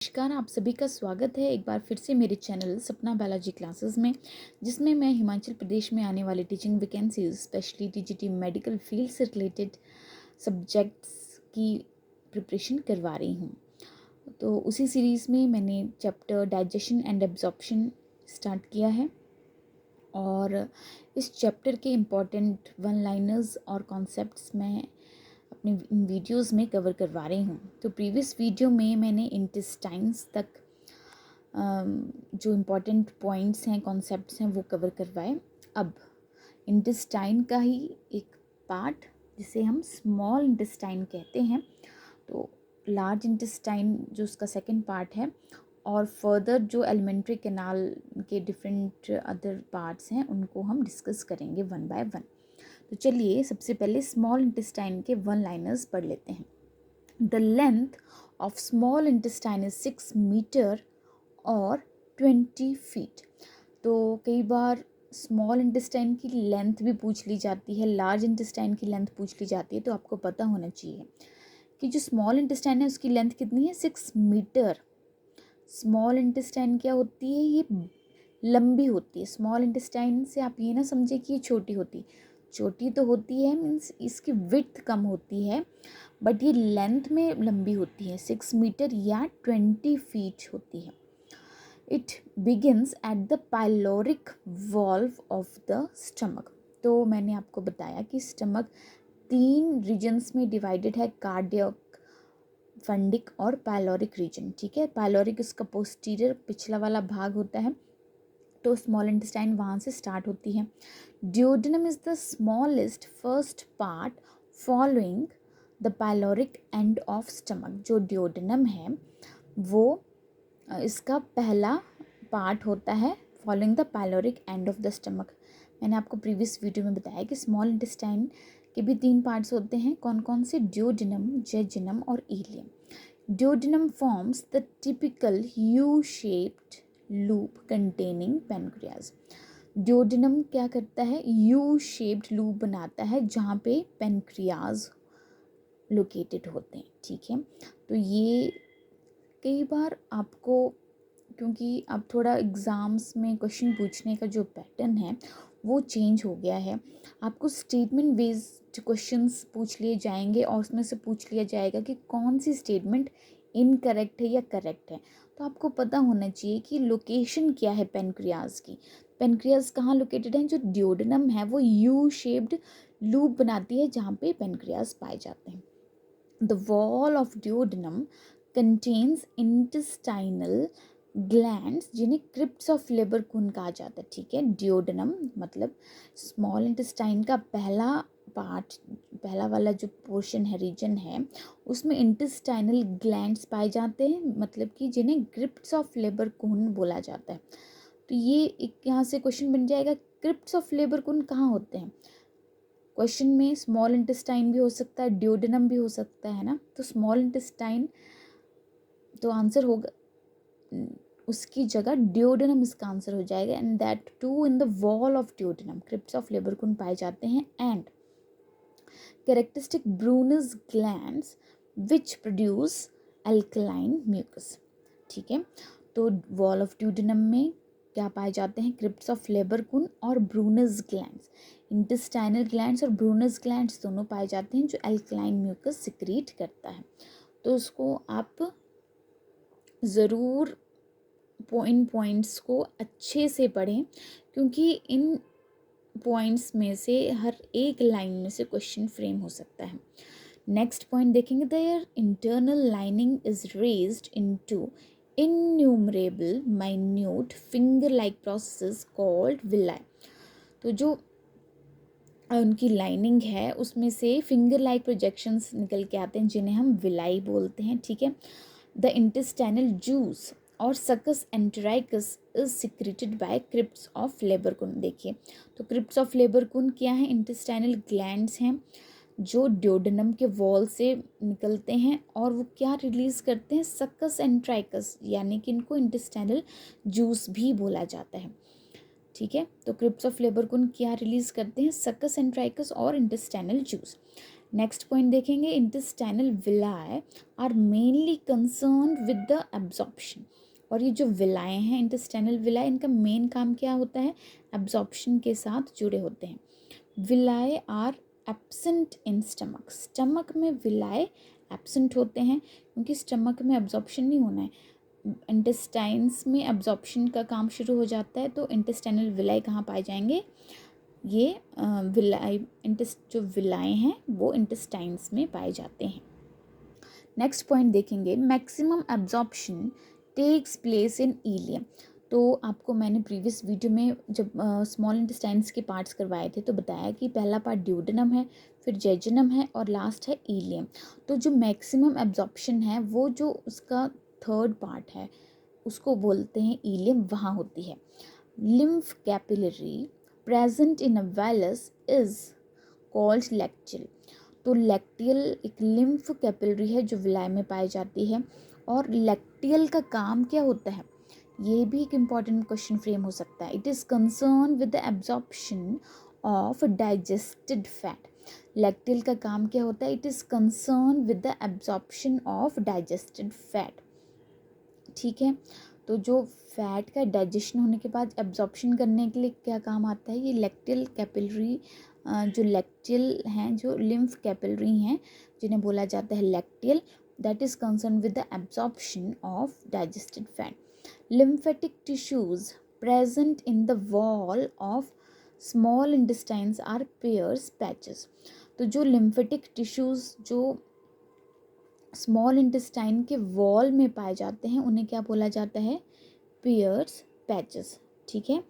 नमस्कार, आप सभी का स्वागत है एक बार फिर से मेरे चैनल सपना बालाजी क्लासेस में, जिसमें मैं हिमाचल प्रदेश में आने वाले teaching vacancies specially TGT medical field से रिलेटेड सब्जेक्ट्स की प्रिपरेशन करवा रही हूँ। तो उसी सीरीज़ में मैंने chapter digestion and absorption start किया है और इस चैप्टर के इम्पॉर्टेंट वन लाइनर्स और कॉन्सेप्ट्स मैं अपने वीडियोस में कवर करवा रही हूँ। तो प्रीवियस वीडियो में मैंने इंटेस्टाइन्स तक जो इम्पोर्टेंट पॉइंट्स हैं, कॉन्सेप्ट्स हैं, वो कवर करवाए। अब इंटेस्टाइन का ही एक पार्ट जिसे हम स्मॉल इंटेस्टाइन कहते हैं, तो लार्ज इंटेस्टाइन जो उसका सेकंड पार्ट है और फर्दर जो एलिमेंट्री कैनाल के डिफरेंट अदर पार्ट्स हैं उनको हम डिस्कस करेंगे वन बाय वन। तो चलिए सबसे पहले स्मॉल इंटेस्टाइन के वन लाइनर्स पढ़ लेते हैं। The length of small intestine is 6 metre और 20 फीट। तो कई बार स्मॉल इंटेस्टाइन की लेंथ भी पूछ ली जाती है, लार्ज इंटेस्टाइन की लेंथ पूछ ली जाती है। तो आपको पता होना चाहिए कि जो स्मॉल इंटेस्टाइन है उसकी लेंथ कितनी है, 6 मीटर। स्मॉल इंटेस्टाइन क्या होती है, ये लंबी होती है। स्मॉल इंटेस्टाइन से आप ये ना समझे कि ये छोटी होती, छोटी तो होती है, मीन्स इसकी विड्थ कम होती है, बट ये लेंथ में लंबी होती है, 6 मीटर या 20 फीट होती है। It begins at the pyloric valve of the stomach. तो मैंने आपको बताया कि स्टमक 3 रीजन्स में डिवाइडेड है, कार्डियक, फंडिक और पाइलोरिक रीजन। ठीक है, पाइलोरिक इसका पोस्टीरियर पिछला वाला भाग होता है, तो स्मॉल इंटेस्टाइन वहाँ से स्टार्ट होती है। Duodenum is the smallest first part following the pyloric end of stomach. जो ड्यूडेनम है वो इसका पहला पार्ट होता है following the pyloric end of the stomach. मैंने आपको प्रीवियस वीडियो में बताया कि स्मॉल इंटेस्टाइन के भी 3 पार्ट्स होते हैं। कौन कौन से? ड्यूडेनम, जेजुनम और ileum. Duodenum forms the typical U shaped loop containing pancreas. Duodenum क्या करता है, यू शेप्ड लूप बनाता है जहाँ पे पेनक्रियाज लोकेटेड होते हैं। ठीक है, तो ये कई बार आपको, क्योंकि अब थोड़ा एग्ज़ाम्स में क्वेश्चन पूछने का जो पैटर्न है वो चेंज हो गया है, आपको स्टेटमेंट बेस्ड क्वेश्चंस पूछ लिए जाएंगे और उसमें से पूछ लिया जाएगा कि कौन सी स्टेटमेंट इनकरेक्ट है या करेक्ट है। तो आपको पता होना चाहिए कि लोकेशन क्या है पेनक्रियाज की। पेनक्रियाज कहाँ लोकेटेड है? जो ड्यूडेनम है वो यू शेप्ड लूप बनाती है जहाँ पे पेनक्रियाज पाए जाते हैं। The wall of duodenum contains intestinal glands जिन्हें क्रिप्ट्स ऑफ लेबरकुन कहा जाता है। ठीक है, ड्यूडेनम मतलब स्मॉल इंटेस्टाइन का पहला पार्ट, पहला वाला जो पोर्शन है, रीजन है, उसमें इंटेस्टाइनल ग्लैंड्स पाए जाते हैं, मतलब कि जिन्हें क्रिप्ट्स ऑफ लेबरकुन बोला जाता है। तो ये एक यहाँ से क्वेश्चन बन जाएगा, क्रिप्ट्स ऑफ लेबरकुन कहाँ होते हैं? क्वेश्चन में स्मॉल इंटेस्टाइन भी हो सकता है, ड्यूडेनम भी हो सकता है ना। तो स्मॉल इंटेस्टाइन तो आंसर होगा, उसकी जगह ड्यूडेनम इसका आंसर हो जाएगा। And that too in the wall of duodenum crypts of Lieberkuhn पाए जाते हैं। And characteristic Brunner's glands which produce alkaline mucus. ठीक है, तो वॉल ऑफ ड्यूडेनम में क्या पाए जाते हैं? क्रिप्ट्स ऑफ लेबरकुन और ब्रूनस ग्लैंड्स। इंटेस्टाइनल ग्लैंड्स और ब्रूनस ग्लैंड्स दोनों पाए जाते हैं जो अल्कलाइन म्यूकस सिक्रीट करता है। तो उसको आप ज़रूर इन पॉइंट्स को अच्छे से पढ़ें, क्योंकि इन पॉइंट्स में से हर एक लाइन में से क्वेश्चन फ्रेम हो सकता है। नेक्स्ट पॉइंट देखेंगे, their internal lining is raised into innumerable minute finger like process called villi. तो जो उनकी लाइनिंग है उसमें से फिंगर लाइक प्रोजेक्शंस निकल के आते हैं जिन्हें हम विलाई बोलते हैं। ठीक है, द इंटेस्टाइनल जूस और succus entericus is secreted by crypts of Lieberkuhn. देखिए, तो क्रिप्ट्स ऑफ लेबरकुन क्या है? इंटेस्टाइनल ग्लैंड्स हैं जो ड्यूडेनम के वॉल से निकलते हैं और वो क्या रिलीज़ करते हैं? सकस एंटेराइकस, यानी कि इनको इंटेस्टाइनल जूस भी बोला जाता है। ठीक है, तो क्रिप्ट्स ऑफ लेबरकुन क्या रिलीज़ करते हैं? सकस एंटेराइकस और इंटेस्टाइनल जूस। नेक्स्ट पॉइंट देखेंगे, intestinal villi are mainly concern with the absorption. और ये जो विलाएँ हैं इंटेस्टाइनल विलाई, इनका मेन काम क्या होता है, एब्जॉर्प्शन के साथ जुड़े होते हैं। Villi are absent in stomach, stomach में विलाए एब्सेंट होते हैं क्योंकि स्टमक में एब्जॉर्प्शन नहीं होना है, इंटेस्टाइन्स में एब्जॉर्प्शन का काम शुरू हो जाता है। तो इंटेस्टाइनल विलाई कहाँ पाए जाएंगे, ये विलाई जो विलाएँ हैं वो इंटेस्टाइन्स में पाए जाते हैं। नेक्स्ट पॉइंट देखेंगे, maximum absorption takes place in ileum. तो आपको मैंने प्रीवियस वीडियो में जब स्मॉल इंटेस्टाइन्स के पार्ट्स करवाए थे तो बताया कि पहला पार्ट ड्यूडेनम है, फिर जेजुनम है और लास्ट है इलियम। तो जो मैक्सिमम एब्जॉर्प्शन है वो जो उसका थर्ड पार्ट है उसको बोलते हैं इलियम, वहाँ होती है। Lymph capillary present in a Wallace is called lacteal. तो लैक्टियल एक लिम्फ कैपिलरी है जो विलाय में पाई जाती है। और लैक्टियल का काम क्या होता है, ये भी एक इम्पॉर्टेंट क्वेश्चन फ्रेम हो सकता है। It is concern with the absorption of digested fat. Lacteal का काम क्या होता है, it is concern with the absorption of digested fat. ठीक है, तो जो फैट का डाइजेशन होने के बाद एब्जॉर्प्शन करने के लिए क्या काम आता है, ये लैक्टियल कैपिलरी, जो लैक्टियल हैं, जो लिम्फ कैपिलरी हैं जिन्हें बोला जाता है lacteal, that is concern with the absorption of digested fat. Lymphatic tissues present in the wall of small intestines are Peyer's patches. तो जो लिम्फेटिक टिश्यूज जो स्मॉल इंटेस्टाइन के वॉल में पाए जाते हैं उन्हें क्या बोला जाता है, पियर्स पैचेस। ठीक है,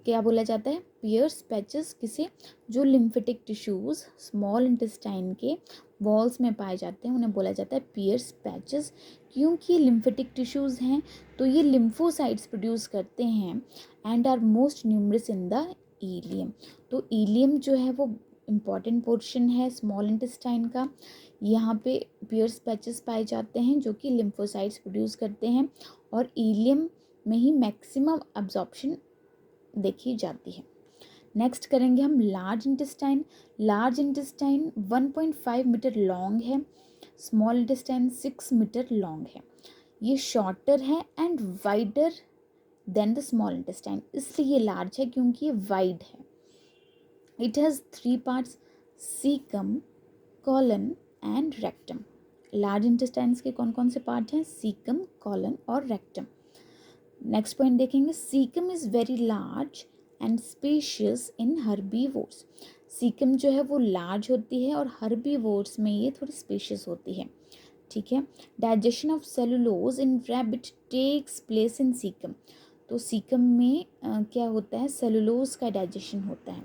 क्या बोला जाता है, पियर्स पैचेस किसे, जो लिम्फेटिक टिश्यूज स्मॉल इंटेस्टाइन के वॉल्स में पाए जाते हैं उन्हें बोला जाता है पियर्स पैचेस। क्योंकि ये लिम्फेटिक टिश्यूज हैं तो ये लिम्फोसाइट्स प्रोड्यूस करते हैं and are most numerous in the ileum. तो इलियम जो है वो इम्पॉर्टेंट पोर्शन है स्मॉल इंटेस्टाइन का। यहाँ पे पियर्स पैचेस पाए जाते हैं जो कि लिम्फोसाइट्स प्रोड्यूस करते हैं और इलियम में ही मैक्सिमम अब्जॉर्प्शन देखी जाती है। नेक्स्ट करेंगे हम large intestine. Large intestine 1.5 metre long है, स्मॉल इंटेस्टाइन 6 मीटर लॉन्ग है। ये शॉर्टर है and wider than the small intestine, इसलिए ये लार्ज है क्योंकि ये वाइड है। It has 3 parts, caecum, colon and rectum. Large intestines के कौन कौन से पार्ट हैं, सीकम, कॉलन और रेक्टम। नेक्स्ट पॉइंट देखेंगे, caecum is very large and spacious in herbivores. Caecum जो है वो लार्ज होती है और हर्बीवोर्स में ये थोड़ी स्पेशियस होती है। ठीक है, digestion of cellulose in rabbit takes place in caecum. तो सीकम में क्या होता है, सेलुलोज का डाइजेशन होता है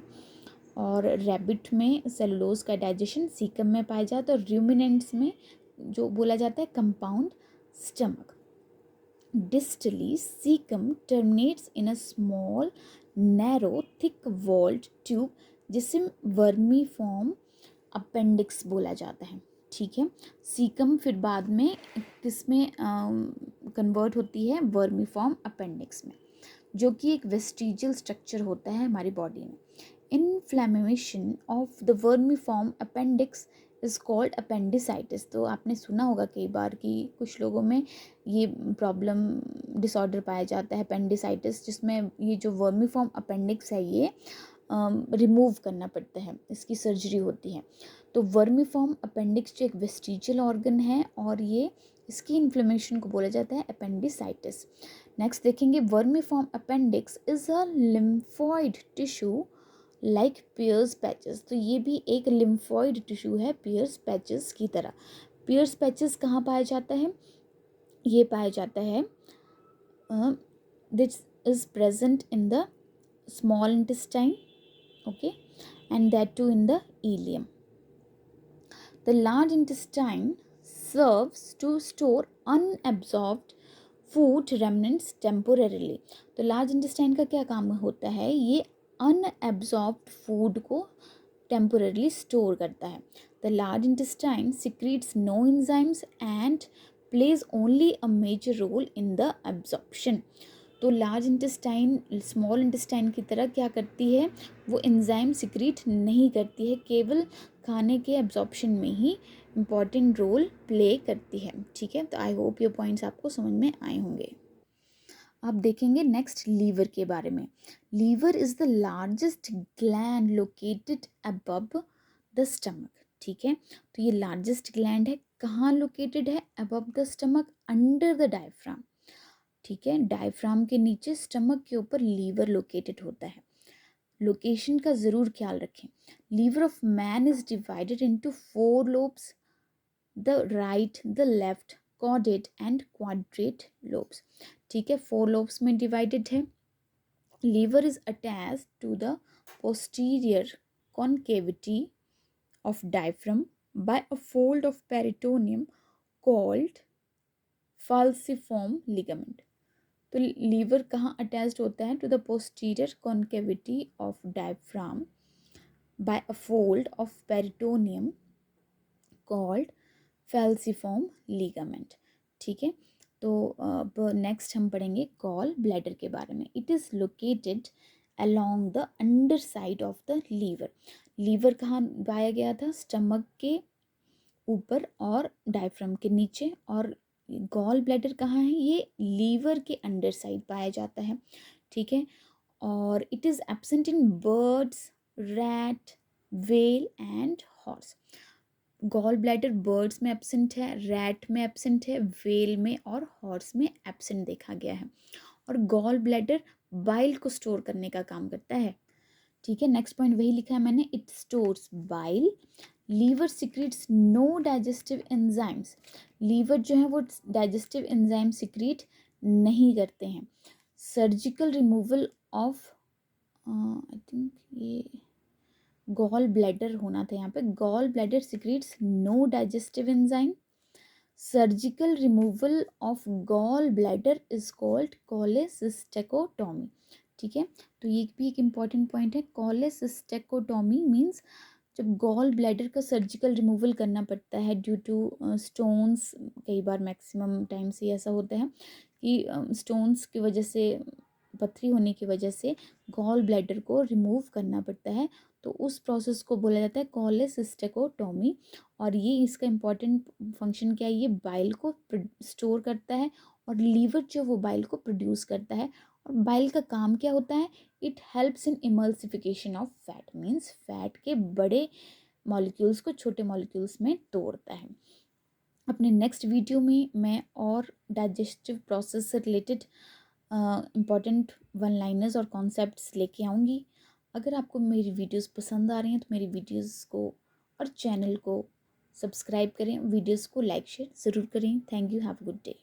और रैबिट में सेलुलोज का डाइजेशन सीकम में पाया जाता है और रूमिनेंट्स में जो बोला जाता है compound stomach. Distally caecum terminates in a small narrow thick walled tube जिसे वर्मीफॉर्म अपेंडिक्स बोला जाता है। ठीक है, सीकम फिर बाद में किस में कन्वर्ट होती है, वर्मीफॉर्म अपेंडिक्स में, जो कि एक वेस्टिजियल स्ट्रक्चर होता है हमारी बॉडी में। Inflammation of the vermiform appendix is called appendicitis. तो आपने सुना होगा कई बार कि कुछ लोगों में ये प्रॉब्लम डिसऑर्डर पाया जाता है अपेंडिसाइटिस, जिसमें ये जो वर्मीफॉर्म अपेंडिक्स है ये रिमूव करना पड़ता है, इसकी सर्जरी होती है। तो वर्मीफॉर्म अपेंडिक्स जो एक वेस्टिजियल ऑर्गन है और ये इसकी इन्फ्लेमेशन को बोला जाता है अपेंडिसाइटिस। नेक्स्ट देखेंगे, vermiform appendix is a lymphoid tissue like Peyer's patches. तो ये भी एक लिम्फॉइड टिश्यू है पियर्स पैचेस की तरह। पियर्स पैचेस कहाँ पाया जाता है, ये पाया जाता है this is present in the small intestine, okay, and that too in the ileum. The large intestine serves to store unabsorbed food remnants temporarily. तो large intestine का क्या काम होता है, ये unabsorbed food को temporarily store करता है। The large intestine secretes no enzymes and plays only a major role in the absorption. तो लार्ज इंटेस्टाइन स्मॉल इंटेस्टाइन की तरह क्या करती है, वो एंजाइम सिक्रीट नहीं करती है, केवल खाने के एब्जॉर्प्शन में ही इम्पॉर्टेंट रोल प्ले करती है। ठीक है, तो आई होप ये पॉइंट्स आपको समझ में आए होंगे। आप देखेंगे नेक्स्ट लीवर के बारे में। Liver is the largest gland located above the stomach. ठीक है, तो ये लार्जेस्ट ग्लैंड है, कहाँ लोकेटेड है? Above the stomach, under the diaphragm. ठीक है, डायफ्राम के नीचे स्टमक के ऊपर लीवर लोकेटेड होता है। लोकेशन का ज़रूर ख्याल रखें। Liver of man is divided into 4 lobes, the right, the left, caudate and quadrate lobes. ठीक है, 4 लोब्स में डिवाइडेड है। Liver is attached to the posterior concavity of diaphragm by a fold of peritoneum called falciform ligament। तो liver कहाँ attached होता है? To the posterior concavity of diaphragm by a fold of peritoneum called falciform ligament. ठीक है, तो अब next हम पढ़ेंगे गॉल ब्लैडर के बारे में। It is located along the underside of the liver. Liver कहाँ पाया गया था? स्टमक के ऊपर और डायफ्राम के नीचे। और गॉल ब्लैडर कहाँ है? ये लीवर के अंडर साइड पाया जाता है। ठीक है, और it is absent in birds, rat, whale and horse. Gall bladder birds में एब्सेंट है, रैट में एब्सेंट है, व्हेल में और हॉर्स में एब्सेंट देखा गया है। और गॉल ब्लैडर बाइल को स्टोर करने का काम करता है। ठीक है, नेक्स्ट पॉइंट वही लिखा है मैंने, it stores bile. Liver secretes no digestive enzymes. Liver जो है वो डाइजेस्टिव एंजाइम सिक्रीट नहीं करते हैं। Surgical removal of, I think ये गॉल ब्लैडर होना था यहाँ पे। Gall bladder secretes no digestive enzyme. Surgical removal of gall bladder is called cholecystectomy. ठीक है, तो ये भी एक इम्पॉर्टेंट पॉइंट है। कोलेसिस्टेकोटॉमी मीन्स जब गॉल ब्लैडर का सर्जिकल रिमूवल करना पड़ता है ड्यू टू स्टोन्स। कई बार मैक्सिमम टाइम से ऐसा होता है कि स्टोन्स की वजह से, पथरी होने की वजह से गॉल ब्लैडर को रिमूव करना पड़ता है, तो उस प्रोसेस को बोला जाता है कोलेसिस्टेकोटॉमी। और ये इसका इम्पॉर्टेंट फंक्शन क्या है? ये बाइल को स्टोर करता है और लीवर जो वो बाइल को प्रोड्यूस करता है। और बाइल का काम क्या होता है? It helps in emulsification of fat, means fat के बड़े मॉलिक्यूल्स को छोटे मॉलिक्यूल्स में तोड़ता है। अपने नेक्स्ट वीडियो में मैं और डाइजेस्टिव प्रोसेस से रिलेटेड इम्पॉर्टेंट वन लाइनर्स और कॉन्सेप्ट्स लेके आऊँगी। अगर आपको मेरी वीडियोस पसंद आ रही हैं तो मेरी वीडियोस को और चैनल को सब्सक्राइब करें, वीडियोस को लाइक शेयर ज़रूर करें। Thank you, have a good day.